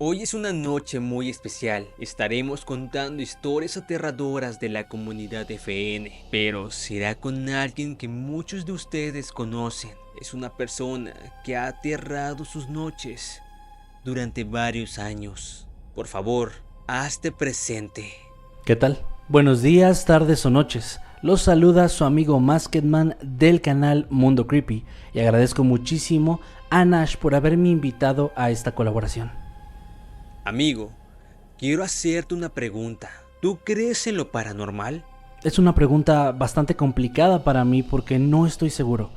Hoy es una noche muy especial, estaremos contando historias aterradoras de la comunidad FN, pero será con alguien que muchos de ustedes conocen. Es una persona que ha aterrado sus noches durante varios años. Por favor, hazte presente. ¿Qué tal? Buenos días, tardes o noches. Los saluda su amigo Masketman del canal Mundo Creepy y agradezco muchísimo a Nash por haberme invitado a esta colaboración. Amigo, quiero hacerte una pregunta. ¿Tú crees en lo paranormal? Es una pregunta bastante complicada para mí porque no estoy seguro.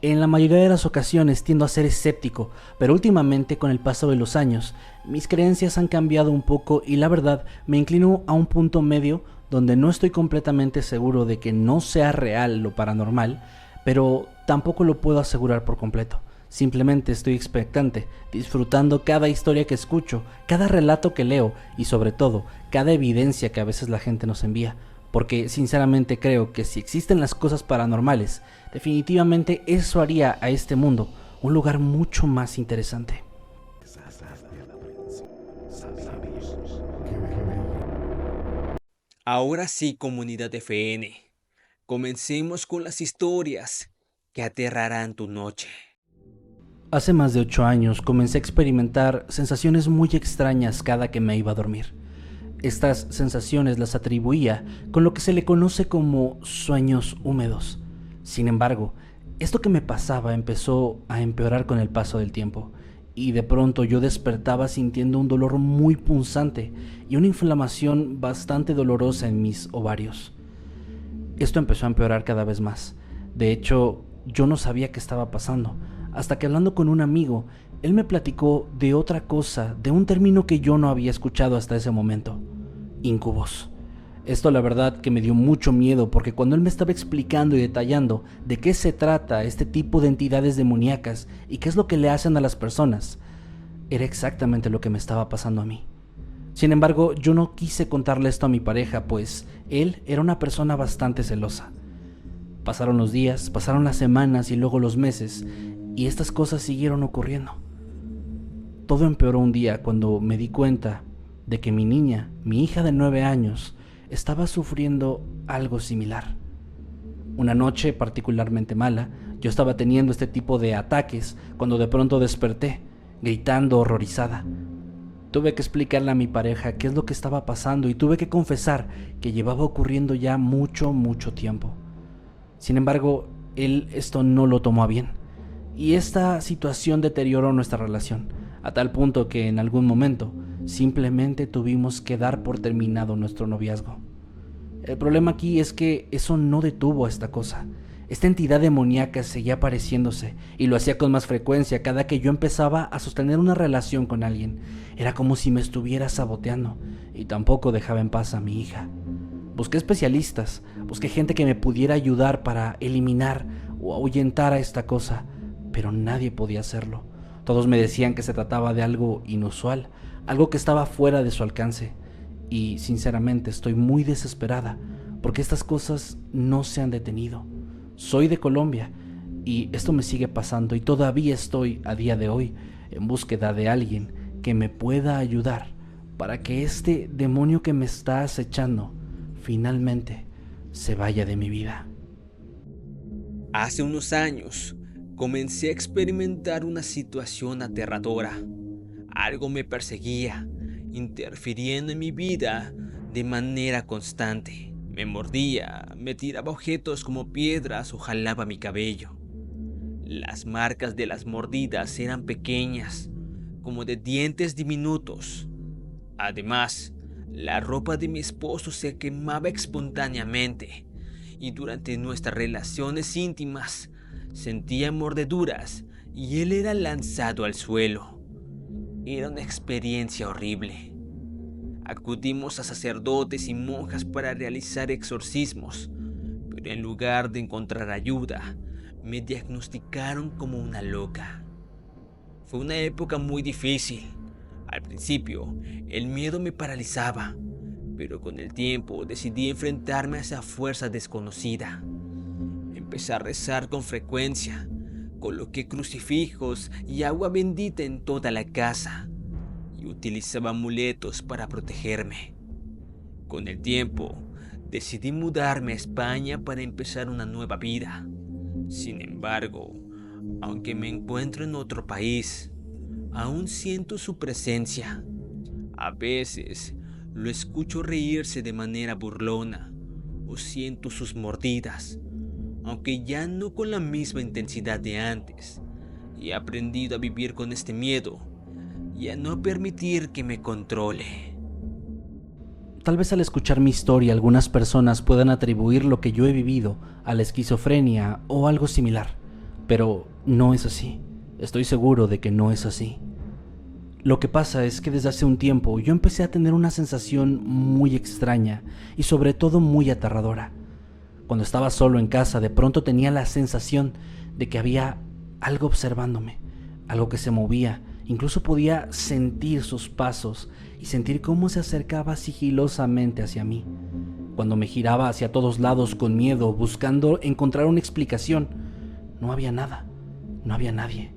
En la mayoría de las ocasiones tiendo a ser escéptico, pero últimamente con el paso de los años, mis creencias han cambiado un poco y la verdad me inclino a un punto medio donde no estoy completamente seguro de que no sea real lo paranormal, pero tampoco lo puedo asegurar por completo. Simplemente estoy expectante, disfrutando cada historia que escucho, cada relato que leo y sobre todo, cada evidencia que a veces la gente nos envía. Porque sinceramente creo que si existen las cosas paranormales, definitivamente eso haría a este mundo un lugar mucho más interesante. Ahora sí, comunidad FN. Comencemos con las historias que aterrarán tu noche. Hace más de 8 años comencé a experimentar sensaciones muy extrañas cada que me iba a dormir. Estas sensaciones las atribuía con lo que se le conoce como sueños húmedos. Sin embargo, esto que me pasaba empezó a empeorar con el paso del tiempo, y de pronto yo despertaba sintiendo un dolor muy punzante y una inflamación bastante dolorosa en mis ovarios. Esto empezó a empeorar cada vez más. De hecho, yo no sabía qué estaba pasando, hasta que hablando con un amigo, él me platicó de otra cosa, de un término que yo no había escuchado hasta ese momento: incubos. Esto la verdad que me dio mucho miedo porque cuando él me estaba explicando y detallando de qué se trata este tipo de entidades demoníacas y qué es lo que le hacen a las personas, era exactamente lo que me estaba pasando a mí. Sin embargo, yo no quise contarle esto a mi pareja, pues él era una persona bastante celosa. Pasaron los días, pasaron las semanas y luego los meses, y estas cosas siguieron ocurriendo. Todo empeoró un día cuando me di cuenta de que mi niña, mi hija de 9 años, estaba sufriendo algo similar. Una noche particularmente mala, yo estaba teniendo este tipo de ataques cuando de pronto desperté, gritando horrorizada. Tuve que explicarle a mi pareja qué es lo que estaba pasando y tuve que confesar que llevaba ocurriendo ya mucho tiempo. Sin embargo, él esto no lo tomó a bien, y esta situación deterioró nuestra relación, a tal punto que en algún momento simplemente tuvimos que dar por terminado nuestro noviazgo. El problema aquí es que eso no detuvo a esta cosa. Esta entidad demoníaca seguía apareciéndose y lo hacía con más frecuencia cada que yo empezaba a sostener una relación con alguien. Era como si me estuviera saboteando y tampoco dejaba en paz a mi hija. Busqué especialistas, busqué gente que me pudiera ayudar para eliminar o ahuyentar a esta cosa, pero nadie podía hacerlo. Todos me decían que se trataba de algo inusual, algo que estaba fuera de su alcance. Y sinceramente estoy muy desesperada porque estas cosas no se han detenido. Soy de Colombia y esto me sigue pasando y todavía estoy a día de hoy en búsqueda de alguien que me pueda ayudar para que este demonio que me está acechando finalmente se vaya de mi vida. Hace unos años comencé a experimentar una situación aterradora. Algo me perseguía, interfiriendo en mi vida de manera constante. Me mordía, me tiraba objetos como piedras o jalaba mi cabello. Las marcas de las mordidas eran pequeñas, como de dientes diminutos. Además, la ropa de mi esposo se quemaba espontáneamente y durante nuestras relaciones íntimas sentía mordeduras y él era lanzado al suelo. Era una experiencia horrible. Acudimos a sacerdotes y monjas para realizar exorcismos, pero en lugar de encontrar ayuda, me diagnosticaron como una loca. Fue una época muy difícil. Al principio, el miedo me paralizaba, pero con el tiempo decidí enfrentarme a esa fuerza desconocida. Empecé a rezar con frecuencia, coloqué crucifijos y agua bendita en toda la casa, y utilizaba amuletos para protegerme. Con el tiempo, decidí mudarme a España para empezar una nueva vida. Sin embargo, aunque me encuentro en otro país, aún siento su presencia. A veces lo escucho reírse de manera burlona o siento sus mordidas, aunque ya no con la misma intensidad de antes. Y he aprendido a vivir con este miedo y a no permitir que me controle. Tal vez al escuchar mi historia algunas personas puedan atribuir lo que yo he vivido a la esquizofrenia o algo similar, pero no es así. Estoy seguro de que no es así. Lo que pasa es que desde hace un tiempo yo empecé a tener una sensación muy extraña y sobre todo muy aterradora. Cuando estaba solo en casa, de pronto tenía la sensación de que había algo observándome, algo que se movía. Incluso podía sentir sus pasos y sentir cómo se acercaba sigilosamente hacia mí. Cuando me giraba hacia todos lados con miedo, buscando encontrar una explicación, no había nada, no había nadie.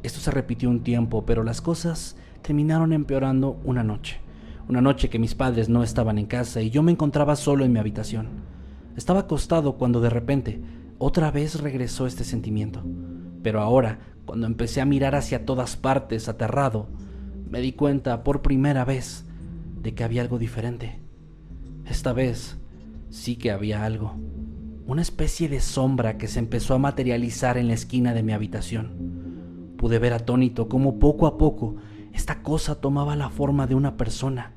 Esto se repitió un tiempo, pero las cosas terminaron empeorando una noche que mis padres no estaban en casa y yo me encontraba solo en mi habitación. Estaba acostado cuando de repente otra vez regresó este sentimiento, pero ahora, cuando empecé a mirar hacia todas partes aterrado, me di cuenta por primera vez de que había algo diferente. Esta vez sí que había algo, una especie de sombra que se empezó a materializar en la esquina de mi habitación. Pude ver atónito cómo poco a poco esta cosa tomaba la forma de una persona,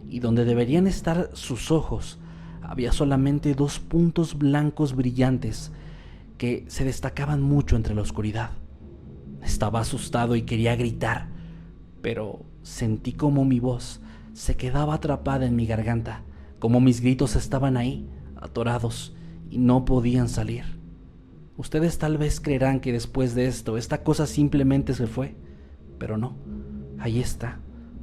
y donde deberían estar sus ojos, había solamente 2 puntos blancos brillantes que se destacaban mucho entre la oscuridad. Estaba asustado y quería gritar, pero sentí como mi voz se quedaba atrapada en mi garganta, como mis gritos estaban ahí, atorados, y no podían salir. Ustedes tal vez creerán que después de esto, esta cosa simplemente se fue, pero no, ahí está,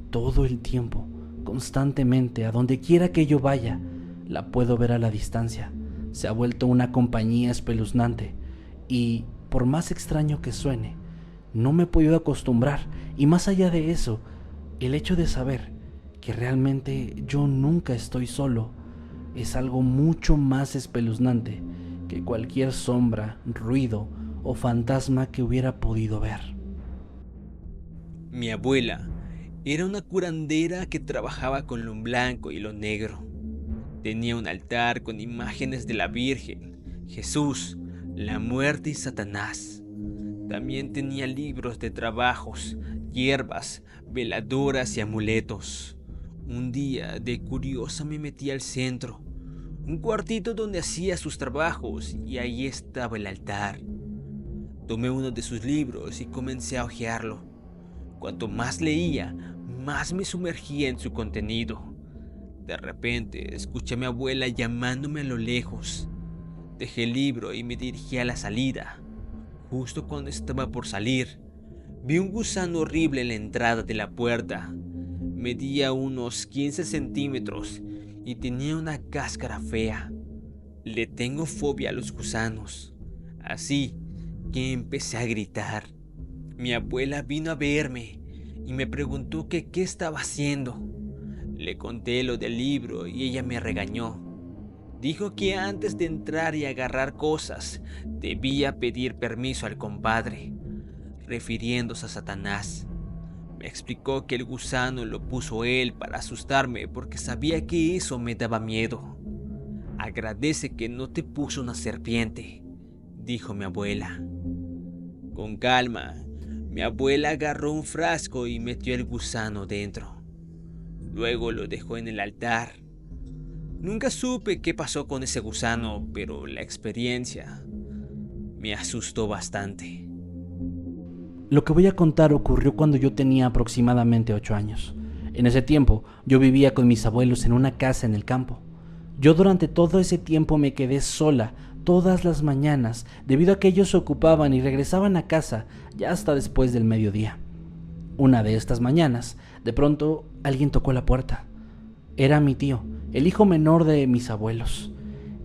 todo el tiempo, constantemente, a donde quiera que yo vaya, la puedo ver a la distancia. Se ha vuelto una compañía espeluznante, y por más extraño que suene, no me he podido acostumbrar, y más allá de eso, el hecho de saber que realmente yo nunca estoy solo, es algo mucho más espeluznante que cualquier sombra, ruido o fantasma que hubiera podido ver. Mi abuela era una curandera que trabajaba con lo blanco y lo negro. Tenía un altar con imágenes de la Virgen, Jesús, la muerte y Satanás. También tenía libros de trabajos, hierbas, veladoras y amuletos. Un día, de curiosa, me metí al centro, un cuartito donde hacía sus trabajos, y ahí estaba el altar. Tomé uno de sus libros y comencé a hojearlo. Cuanto más leía, más me sumergía en su contenido. De repente, escuché a mi abuela llamándome a lo lejos. Dejé el libro y me dirigí a la salida. Justo cuando estaba por salir, vi un gusano horrible en la entrada de la puerta. Medía unos 15 centímetros y tenía una cáscara fea. Le tengo fobia a los gusanos, así que empecé a gritar. Mi abuela vino a verme y me preguntó que qué estaba haciendo. Le conté lo del libro y ella me regañó. Dijo que antes de entrar y agarrar cosas, debía pedir permiso al compadre, refiriéndose a Satanás. Me explicó que el gusano lo puso él para asustarme porque sabía que eso me daba miedo. Agradece que no te puso una serpiente, dijo mi abuela. Con calma, mi abuela agarró un frasco y metió el gusano dentro. Luego lo dejó en el altar. Nunca supe qué pasó con ese gusano, pero la experiencia me asustó bastante. Lo que voy a contar ocurrió cuando yo tenía aproximadamente 8 años. En ese tiempo, yo vivía con mis abuelos en una casa en el campo. Yo durante todo ese tiempo me quedé sola todas las mañanas debido a que ellos se ocupaban y regresaban a casa ya hasta después del mediodía. Una de estas mañanas, de pronto, alguien tocó la puerta. Era mi tío, el hijo menor de mis abuelos.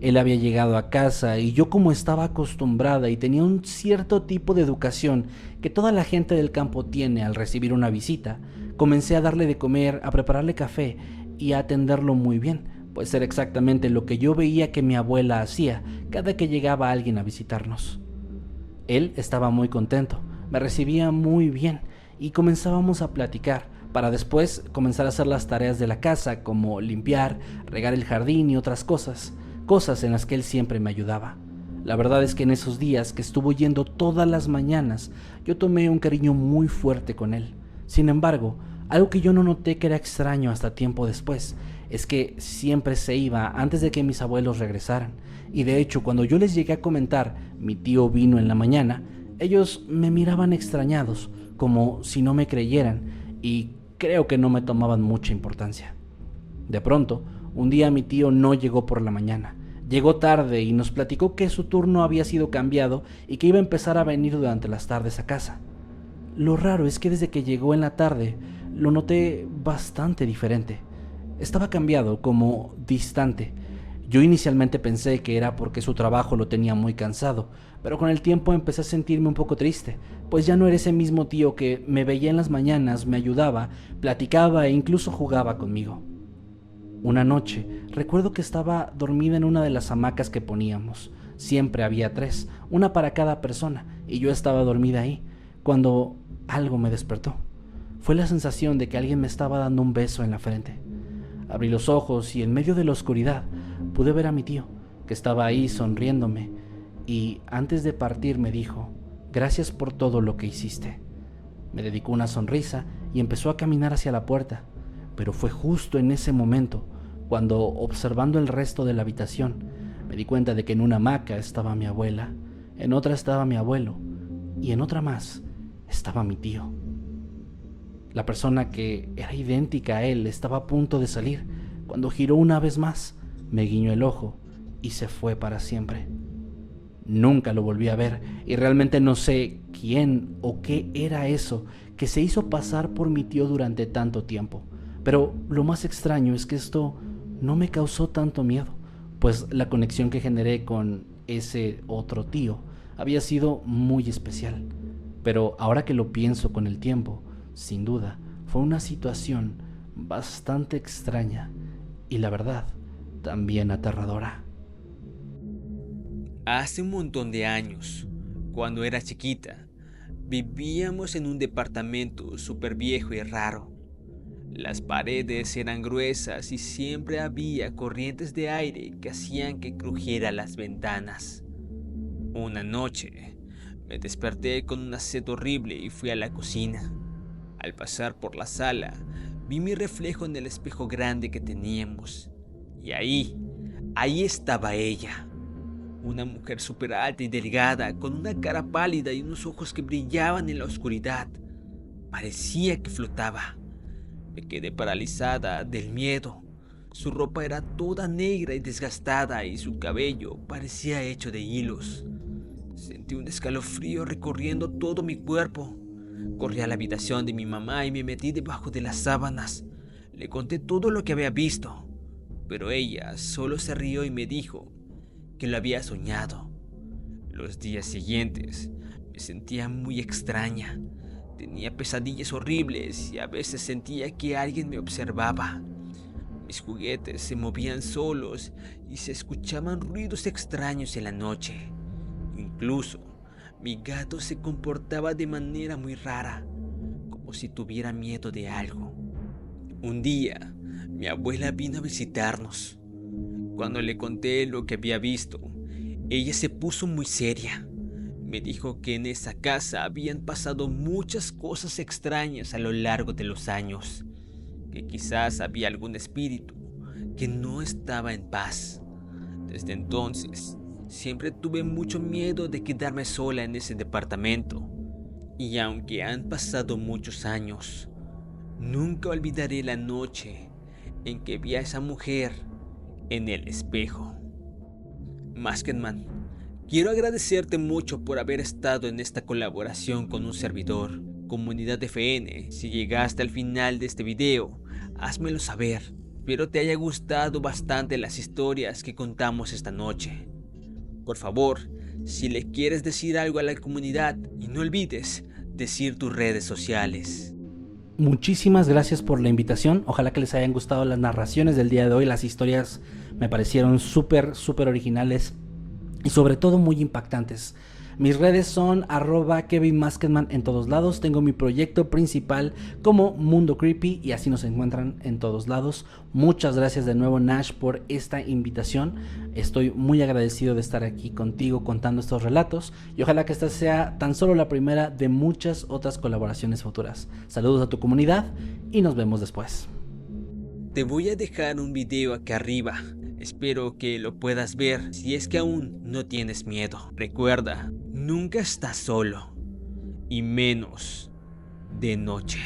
Él había llegado a casa y yo, como estaba acostumbrada y tenía un cierto tipo de educación que toda la gente del campo tiene al recibir una visita, Comencé a darle de comer, a prepararle café y a atenderlo muy bien, pues era exactamente lo que yo veía que mi abuela hacía cada que llegaba alguien a visitarnos. Él estaba muy contento, me recibía muy bien y comenzábamos a platicar para después comenzar a hacer las tareas de la casa, como limpiar, regar el jardín y otras cosas en las que él siempre me ayudaba. La verdad es que en esos días que estuvo yendo todas las mañanas, yo tomé un cariño muy fuerte con él. Sin embargo, algo que yo no noté que era extraño hasta tiempo después, es que siempre se iba antes de que mis abuelos regresaran. Y de hecho, cuando yo les llegué a comentar, mi tío vino en la mañana, ellos me miraban extrañados, como si no me creyeran, y creo que no me tomaban mucha importancia. De pronto, un día mi tío no llegó por la mañana. Llegó tarde y nos platicó que su turno había sido cambiado y que iba a empezar a venir durante las tardes a casa. Lo raro es que desde que llegó en la tarde, lo noté bastante diferente. Estaba cambiado, como distante. Yo inicialmente pensé que era porque su trabajo lo tenía muy cansado, pero con el tiempo empecé a sentirme un poco triste, pues ya no era ese mismo tío que me veía en las mañanas, me ayudaba, platicaba e incluso jugaba conmigo. Una noche, recuerdo que estaba dormida en una de las hamacas que poníamos. Siempre había 3, una para cada persona, y yo estaba dormida ahí, cuando algo me despertó. Fue la sensación de que alguien me estaba dando un beso en la frente. Abrí los ojos y en medio de la oscuridad pude ver a mi tío, que estaba ahí sonriéndome, y antes de partir me dijo: «Gracias por todo lo que hiciste». Me dedicó una sonrisa y empezó a caminar hacia la puerta, pero fue justo en ese momento cuando, observando el resto de la habitación, me di cuenta de que en una hamaca estaba mi abuela, en otra estaba mi abuelo y en otra más estaba mi tío. La persona que era idéntica a él estaba a punto de salir cuando giró una vez más, me guiñó el ojo y se fue para siempre. Nunca lo volví a ver y realmente no sé quién o qué era eso que se hizo pasar por mi tío durante tanto tiempo. Pero lo más extraño es que esto no me causó tanto miedo, pues la conexión que generé con ese otro tío había sido muy especial. Pero ahora que lo pienso con el tiempo, sin duda, fue una situación bastante extraña y la verdad, también aterradora. Hace un montón de años, cuando era chiquita, vivíamos en un departamento súper viejo y raro. Las paredes eran gruesas y siempre había corrientes de aire que hacían que crujieran las ventanas. Una noche, me desperté con una sed horrible y fui a la cocina. Al pasar por la sala, vi mi reflejo en el espejo grande que teníamos. Y ahí estaba ella. Una mujer súper alta y delgada, con una cara pálida y unos ojos que brillaban en la oscuridad. Parecía que flotaba. Me quedé paralizada del miedo. Su ropa era toda negra y desgastada y su cabello parecía hecho de hilos. Sentí un escalofrío recorriendo todo mi cuerpo. Corrí a la habitación de mi mamá y me metí debajo de las sábanas. Le conté todo lo que había visto, pero ella solo se rió y me dijo que lo había soñado. Los días siguientes me sentía muy extraña. Tenía pesadillas horribles y a veces sentía que alguien me observaba. Mis juguetes se movían solos y se escuchaban ruidos extraños en la noche. Incluso mi gato se comportaba de manera muy rara, como si tuviera miedo de algo. Un día, mi abuela vino a visitarnos. Cuando le conté lo que había visto, ella se puso muy seria. Me dijo que en esa casa habían pasado muchas cosas extrañas a lo largo de los años, que quizás había algún espíritu que no estaba en paz. Desde entonces, siempre tuve mucho miedo de quedarme sola en ese departamento. Y aunque han pasado muchos años, nunca olvidaré la noche en que vi a esa mujer en el espejo. Masketman, quiero agradecerte mucho por haber estado en esta colaboración con un servidor. Comunidad FN, si llegaste al final de este video, házmelo saber. Espero te haya gustado bastante las historias que contamos esta noche. Por favor, si le quieres decir algo a la comunidad, y no olvides decir tus redes sociales. Muchísimas gracias por la invitación. Ojalá que les hayan gustado las narraciones del día de hoy. Las historias me parecieron súper originales y sobre todo muy impactantes. Mis redes son @KevinMasketman en todos lados. Tengo mi proyecto principal como Mundo Creepy y así nos encuentran en todos lados. Muchas gracias de nuevo, Nash, por esta invitación. Estoy muy agradecido de estar aquí contigo contando estos relatos y ojalá que esta sea tan solo la primera de muchas otras colaboraciones futuras. Saludos a tu comunidad y nos vemos después. Te voy a dejar un video aquí arriba. Espero que lo puedas ver si es que aún no tienes miedo. Recuerda, nunca estás solo, y menos de noche.